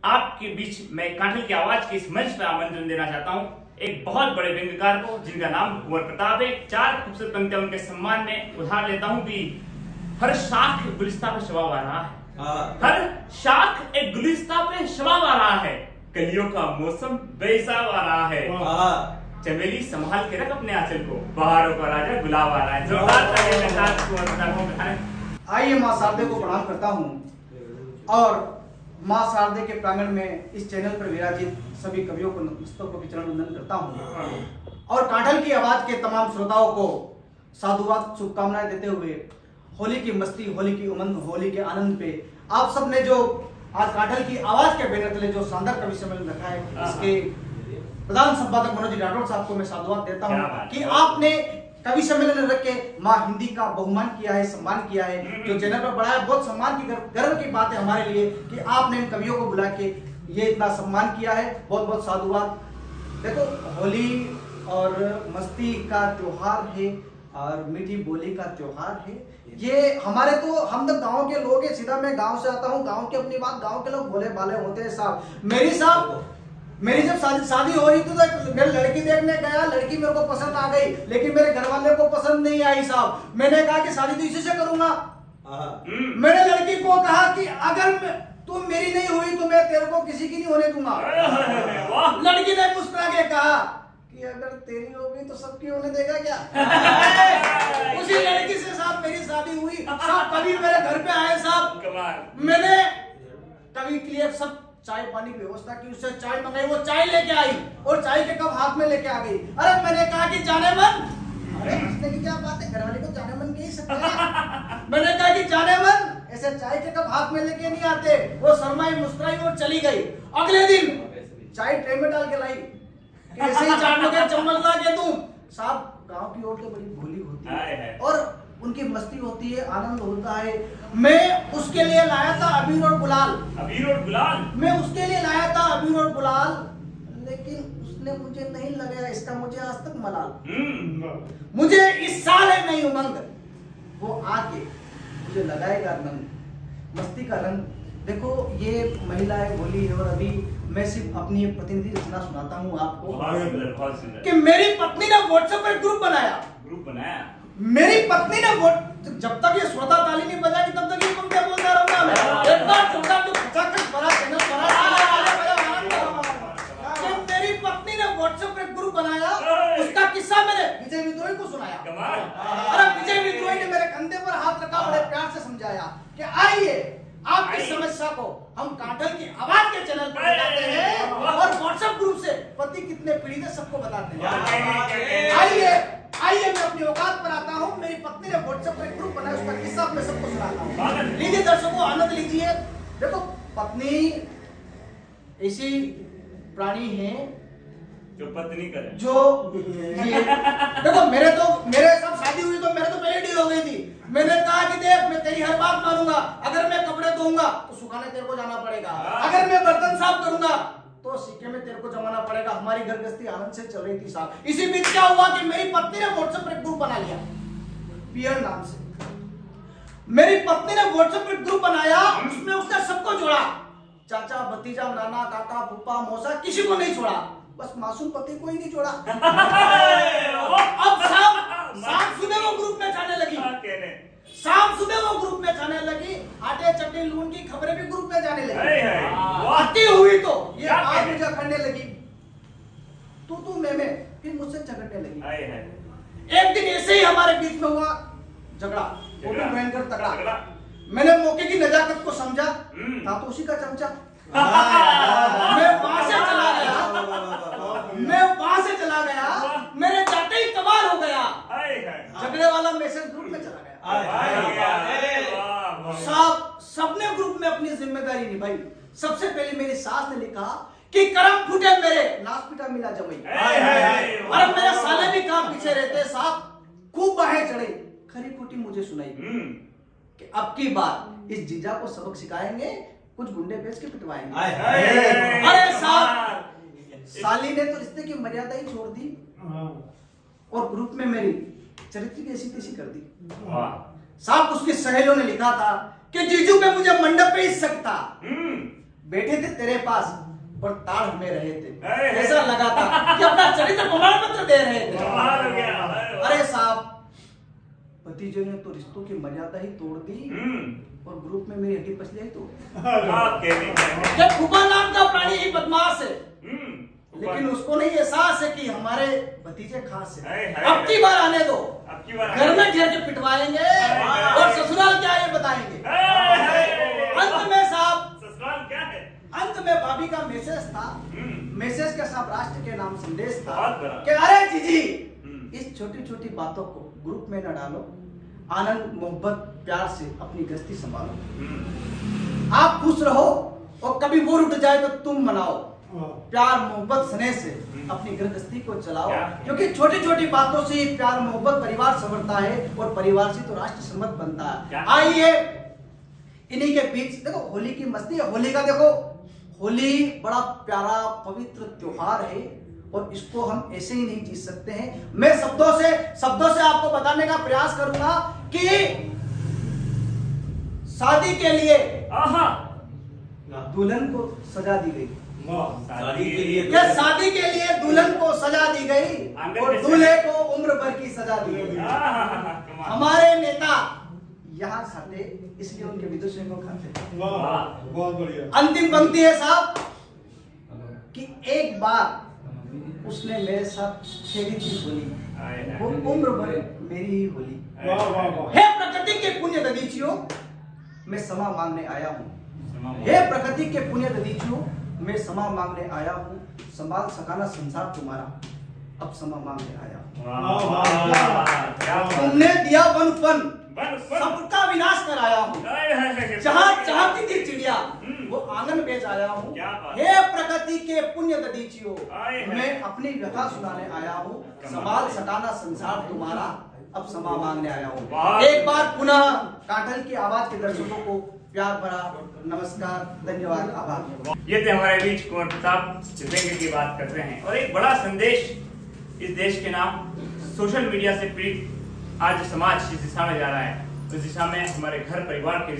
आपके बीच मैं कांठल की आवाज के इस मंच पर आमंत्रण देना चाहता हूँ एक बहुत बड़े व्यंग्यकार को, जिनका नाम कुंवर प्रताप है। 4 खूबसूरत पंक्तियां उनके सम्मान में उधार लेता हूँ कि हर शाख गुलिस्ता पे शबाब आ रहा है, हर शाख एक गुलिस्ता पे शबाब आ रहा है, कलियों का मौसम बेहिसाब आ रहा है, चमेली संभाल के रख अपने आंचल को, बहारों का राजा गुलाब आ रहा है। जोरदार तालियों के साथ कुंवर प्रताप को बधाएं। आइए मां शारदे को प्रणाम करता हूँ और मां शारदे के प्रांगण में इस चैनल पर विराजित सभी कवियों को नतमस्तक चरण वंदन करता हूँ और कांठल की आवाज के तमाम श्रोताओं को साधुवाद शुभकामनाएं देते हुए होली की मस्ती, होली की उमंग, होली के आनंद पे आप सब ने जो आज कांठल की आवाज के बैनर तले जो शानदार कवि सम्मेलन रखा है, इसके प्रधान संपादक मनोज राठौड़ साहब को मैं साधुवाद देता हूँ कि आपने कवि सम्मेलन रख के माँ हिंदी का बहुमान किया है, सम्मान किया है, जो चैनल पर बढ़ाया। बहुत सम्मान की गर्व की बात है हमारे लिए कि आपने इन कवियों को बुला के ये इतना सम्मान किया है। बहुत बहुत साधुवाद। देखो, होली और मस्ती का त्योहार है और मीठी बोली का त्योहार है। ये हमारे तो हम तो गांव के लोग हैं, सीधा मैं गांव से आता हूँ, गांव की अपनी बात, गांव के लोग भोले भाले होते हैं साहब। मेरी जब शादी हो रही थी तो मैं लड़की देखने गया, लड़की मेरे को पसंद आ गई, लेकिन मेरे घर वाले को पसंद नहीं आई साहब। मैंने कहा कि शादी तो इसी से करूंगा। मैंने लड़की को कहा कि अगर तू मेरी नहीं हुई तो मैं तेरे को किसी की नहीं होने दूंगा। लड़की ने मुस्कुरा के कहा कि अगर तेरी होगी तो सबकी होने देगा क्या? उसी लड़की से साहब मेरी शादी हुई साहब। कभी मेरे घर पे आए साहब, मैंने कभी के लिए सब चाय पानी की व्यवस्था की, उससे चाय मंगाई, वो चाय लेके आई और चाय के कप हाथ में लेके आ गई। अरे मैंने कहा कि जाने मन, अरे हंसने की क्या बात है, घरवाले को जाने मन के ही सकते हैं। मैंने कहा कि जाने मन, ऐसे चाय के कप हाथ में लेके नहीं आते। वो शर्माई, मुस्कुराई और चली गई। अगले दिन चाय ट्रे में डाल के लाई कि ऐसे ही चाट के चम्मच ला के दूं। साहब, गांव की औरतें बड़ी भोली होती है और उनकी मस्ती होती है, आनंद होता है। मैं उसके लिए लाया था अबीर और गुलाल। अबीर और गुलाल? मैं उसके लिए लाया था अबीर और गुलाल, लेकिन उसने मुझे नहीं लगाया, इसका मुझे आज तक मलाल। मुझे इस साल है नई उमंग, वो आके मुझे लगाएगा रंग, मस्ती का रंग। देखो, ये महिलाएं बोली है और अभी मैं सिर्फ अपनी प्रतिनिधि रचना सुनाता हूँ आपको कि मेरी पत्नी ने व्हाट्सएप पर ग्रुप बनाया। मेरी पत्नी ने जब तक ये श्रोता ताली नहीं बजाएगी तब तक ये पंक्तियां बोलता रहूंगा मैं। एक बार छोटा जो खचाखच भरा चैनल कि मेरी पत्नी ने व्हाट्सएप पे ग्रुप बनाया, उसका किस्सा मैंने विजय विद्रोही को सुनाया। अरे विजय विद्रोही ने मेरे कंधे पर हाथ रखा, बड़े प्यार से समझाया कि आइए आपकी समस्या को हम कांठल की आवाज के चैनल पर बताते हैं और व्हाट्सएप ग्रुप से पति कितने पीड़ित है सबको बताते हैं। आइए मैं अपनी औकात पर आता हूँ। मेरी पत्नी ने व्हाट्सएप पर ग्रुप बनाया, उसका किस्सा मैं सबको सुनाता हूँ। लीजिए दर्शकों, आनंद लीजिए। देखो, पत्नी ऐसी प्राणी है जो पत्नी करे, जो देखो मेरे साथ शादी हुई तो मेरे तो पहले डील हो गई थी। मैंने कहा कि देख, मैं तेरी हर बात मानूंगा, अगर मैं कपड़े धोऊंगा तो सुखाने तेरे को जाना पड़ेगा, अगर मैं बर्तन साफ करूंगा तो सिक्के में तेरे को जमाना पड़ेगा। हमारी घर गृहस्थी आनंद से चल रही थी साहब। इसी बीच क्या हुआ कि मेरी पत्नी ने व्हाट्सएप पर ग्रुप बना लिया पियर नाम से। मेरी पत्नी ने व्हाट्सएप पर ग्रुप बनाया, उसमें उसने सबको जोड़ा, चाचा, भतीजा, नाना, काका, फूफा, मौसा, किसी को नहीं छोड़ा, बस मासूम पति को ही नहीं छोड़ा। अब शाम सुबह वो ग्रुप में जाने लगी, शाम सुबह वो ग्रुप में जाने लगी, आटे चटनी लून की खबरें भी ग्रुप में जाने लगी। अति हुई तो ये आज मुझे करने लगी, तू मैं, फिर मुझसे झगड़ने लगी। एक दिन ऐसे ही हमारे बीच में हुआ झगड़ा, वो भी भयंकर तगड़ा। मैंने मौके की नजाकत को समझा, था तो उसी का चमचा। मैं वहां से चला गया, मेरे जाते ही कमाल हो गया, झगड़े वाला मैसेज ग्रुप में चला गया। सबने ग्रुप में अपनी जिम्मेदारी निभाई। सबसे पहले मेरी सास ने लिखा कि करम फूटे मेरे, नाश पीटा मिला जमई। और मेरे साले भी कहां पीछे रहते साहब, खूब बाहें चढ़े, खरी खोटी मुझे सुनाई कि अब की बार इस जीजा को सबक सिखाएंगे, कुछ गुंडे बेच के पिटवाएंगे। अरे साहब, साली ने तो रिश्ते की मर्यादा ही छोड़ दी और ग्रुप में मेरी चरित्र की ऐसी तैसी कर दी साहब। उसकी सहेलियों ने लिखा था कि जीजू पे मुझे मंडप पे ही शक था, बैठे थे तेरे पास और ताड़ में रहे थे, अरे। ऐसा लगा था कि अपना चरित्र प्रमाण पत्र दे रहे थे। कमाल हो गया। अरे साहब, भतीजे ने तो रिश्तों की मर्यादा ही तोड़ दी और ग्रुप में मेरी हड्डी पसली ही तो फूफा नाम का प्राणी ही बदमाश है, लेकिन उसको नहीं एहसास है कि हमारे भतीजे खास है। अब की बार आने दो, घर में घेर के पिटवाएंगे और ससुराल क्या ये बताएंगे। अंत में साहब, ससुराल क्या है? अंत में भाभी का मैसेज था, मैसेज के साथ राष्ट्र के नाम संदेश था बहुत बड़ा। कि अरे जीजी, इस छोटी छोटी बातों को ग्रुप में न डालो, आनंद मोहब्बत प्यार से अपनी गृहस्थी संभालो, आप खुश रहो और कभी वो उठ जाए तो तुम मनाओ, प्यार मोहब्बत स्नेह से अपनी गृहस्थी को चलाओ, क्योंकि छोटी छोटी बातों से प्यार मोहब्बत परिवार संवरता है और परिवार से तो राष्ट्र सम्मत बनता है। आइए इन्हीं के बीच देखो होली की मस्ती है। होली का देखो, होली बड़ा प्यारा पवित्र त्योहार है और इसको हम ऐसे ही नहीं जीत सकते हैं। मैं शब्दों से आपको बताने का प्रयास करूंगा कि शादी के लिए दुल्हन को सजा दी गई, शादी के लिए दुल्हन को सजा दी गई और दूल्हे को उम्र भर की सजा दी गई। हमारे नेता यहाँ खाते इसलिए उनके विदुषी को खाते। बहुत बढ़िया। अंतिम पंक्ति है साहब कि एक बार उसने मेरे साथ खेली थी होली, वो उम्र भर मेरी ही होली। हे प्रकृति के पुण्य ददीचियों, मैं क्षमा मांगने आया हूँ। हे प्रकृति के पुण्य ददीचियों, मैं क्षमा मांगने आया हूँ। संभाल सकाना संसार तुम्हारा, अब क्षमा मांगने आया हूँ। तुमने दिया वनपन, सबका विनाश कराया हूँ। जहाँ चाहती थी चिड़िया वो आंगन बेच आया हूँ। हे प्रकृति के पुण्य ददीचियों, मैं अपनी व्यथा सुनाने आया हूँ। संभाल सकाना संसार तुम्हारा, अब क्षमा मांगने आया हूँ। एक बार पुनः कांठल की आवाज के दर्शकों को प्यार भरा नमस्कार, धन्यवाद, आभार। ये थे हमारे बीच कुंवर प्रताप जो व्यंग्य की बात करते हैं और एक बड़ा संदेश इस देश के नाम सोशल मीडिया से पीड़ित आज समाज जिस दिशा में जा रहा है उस दिशा में हमारे घर परिवार के